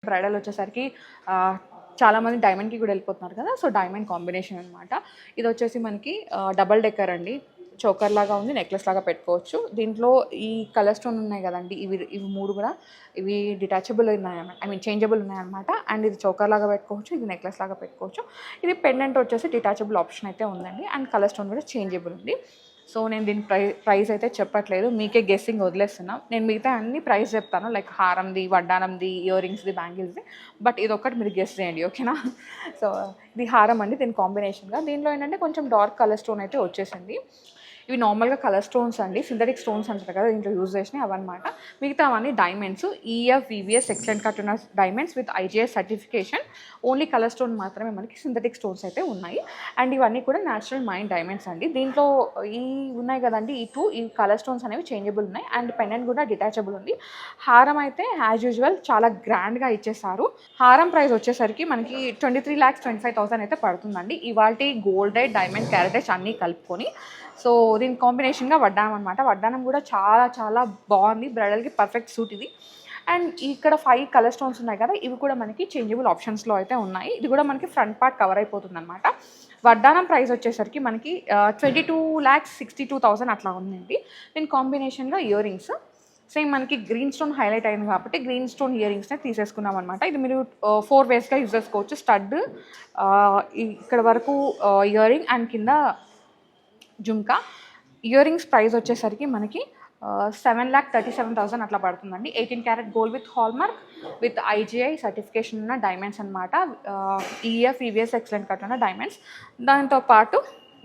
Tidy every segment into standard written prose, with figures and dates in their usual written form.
Bridal వచ్చేసరికి చాలామంది డైమండ్కి కూడా వెళ్ళిపోతున్నారు కదా. సో డైమండ్ కాంబినేషన్ అనమాట. ఇది వచ్చేసి మనకి డబల్ డెక్కర్ అండి. చోకర్ లాగా ఉంది, నెక్లెస్ లాగా పెట్టుకోవచ్చు. దీంట్లో ఈ కలర్ స్టోన్ ఉన్నాయి కదండి, ఇవి 3 కూడా ఇవి డిటాచబుల్ ఉన్నాయన్నమాట, ఐ మీన్ చేంజబుల్ ఉన్నాయన్నమాట. అండ్ ఇది చోకర్ లాగా పెట్టుకోవచ్చు, ఇది నెక్లెస్ లాగా పెట్టుకోవచ్చు. ఇది పెండెంట్ వచ్చేసి డిటాచబుల్ ఆప్షన్ అయితే ఉందండి. అండ్ కలర్ స్టోన్ కూడా చేంజబుల్ ఉంది. సో నేను దీని ప్రైస్ అయితే చెప్పట్లేదు, మీకే గెస్సింగ్ వదిలేస్తున్నాం. నేను మిగతా అన్ని ప్రైస్ చెప్తాను, లైక్ హారంది, వడ్డానంది, ఇయర్ రింగ్స్ది, బ్యాంగిల్స్ది. బట్ ఇది ఒక్కటి మీరు గెస్ చేయండి, ఓకేనా. సో ఇది హారం అండి, దీని కాంబినేషన్గా. దీనిలో ఏంటంటే కొంచెం డార్క్ కలర్ స్టోన్ అయితే వచ్చేసింది. ఇవి నార్మల్గా కలర్ స్టోన్స్ అండి, సింథటిక్ స్టోన్స్ అంటారు కదా, దీంట్లో యూజ్ చేసినాయి అవన్నమాట. మిగతా అవన్నీ diamonds, EF VVS excellent cut ఉన్న diamonds with IGS certification. Only colour stone మాత్రమే మనకి సింథటిక్ స్టోన్స్ అయితే ఉన్నాయి. అండ్ ఇవన్నీ కూడా న్యాచురల్ మైండ్ డైమండ్స్ అండి. దీంట్లో ఈ ఉన్నాయి కదండి, ఈ కలర్ స్టోన్స్ అనేవి చేంజబుల్ ఉన్నాయి. అండ్ పెండెంట్ కూడా డిటాచబుల్ ఉంది. హారం అయితే యాజ్ యూజువల్ చాలా గ్రాండ్గా ఇచ్చేస్తారు. హారం ప్రైస్ వచ్చేసరికి మనకి 23,25,000 అయితే పడుతుందండి, ఇవాల్టి గోల్డ్ రేట్, డైమండ్, క్యారెటేజ్ అన్నీ కలుపుకొని. సో దీని కాంబినేషన్గా వడ్డానం అనమాట. వడ్డానం కూడా చాలా చాలా బాగుంది, బ్రైడల్కి పర్ఫెక్ట్ సూట్ ఇది. అండ్ ఇక్కడ 5 కలర్ స్టోన్స్ ఉన్నాయి కదా, ఇవి కూడా మనకి చేంజబుల్ ఆప్షన్స్లో అయితే ఉన్నాయి. ఇది కూడా మనకి ఫ్రంట్ పార్ట్ కవర్ అయిపోతుంది అనమాట. వడ్డానం ప్రైస్ వచ్చేసరికి మనకి 22,62,000 అట్లా ఉందండి. దీని కాంబినేషన్గా ఇయర్ రింగ్స్ సేమ్ మనకి గ్రీన్ స్టోన్ హైలైట్ అయింది కాబట్టి గ్రీన్ స్టోన్ ఇయర్ రింగ్స్నే తీసేసుకున్నాం అనమాట. ఇది మీరు 4 వేస్గా యూజ్ చేసుకోవచ్చు. స్టడ్, ఇక్కడ వరకు ఇయర్ రింగ్ అండ్ కింద జుమ్కా. ఇయర్ రింగ్స్ ప్రైస్ వచ్చేసరికి మనకి 7,37,000 అట్లా పడుతుందండి. 18 carat gold with hallmark with IGI certification ఉన్న డైమండ్స్ అనమాట. ఈఎఫ్ ఈవిఎస్ ఎక్సలెంట్ కట్ ఉన్న డైమండ్స్. దాంతో పాటు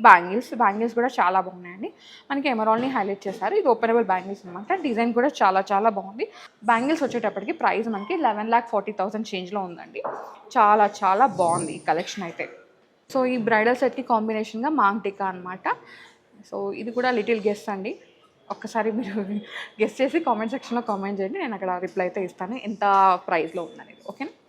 బ్యాంగిల్స్ కూడా చాలా బాగున్నాయండి. మనకి ఎమరాల్డ్ని హైలైట్ చేశారు. ఇది ఓపెనబుల్ బ్యాంగిల్స్ అనమాట. డిజైన్ కూడా చాలా చాలా బాగుంది. బ్యాంగిల్స్ వచ్చేటప్పటికి ప్రైస్ మనకి 11,40,000 చేంజ్లో ఉందండి. చాలా చాలా బాగుంది ఈ కలెక్షన్ అయితే. సో ఈ బ్రైడల్ సెట్కి కాంబినేషన్గా మాంగ్ టిక్కా అనమాట. సో ఇది కూడా లిటిల్ గెస్ అండి. ఒక్కసారి మీరు గెస్ చేసి కామెంట్ సెక్షన్లో కామెంట్ చేయండి, నేను అక్కడ రిప్లై అయితే ఇస్తాను ఎంత ప్రైస్లో ఉందనేది, ఓకేనా.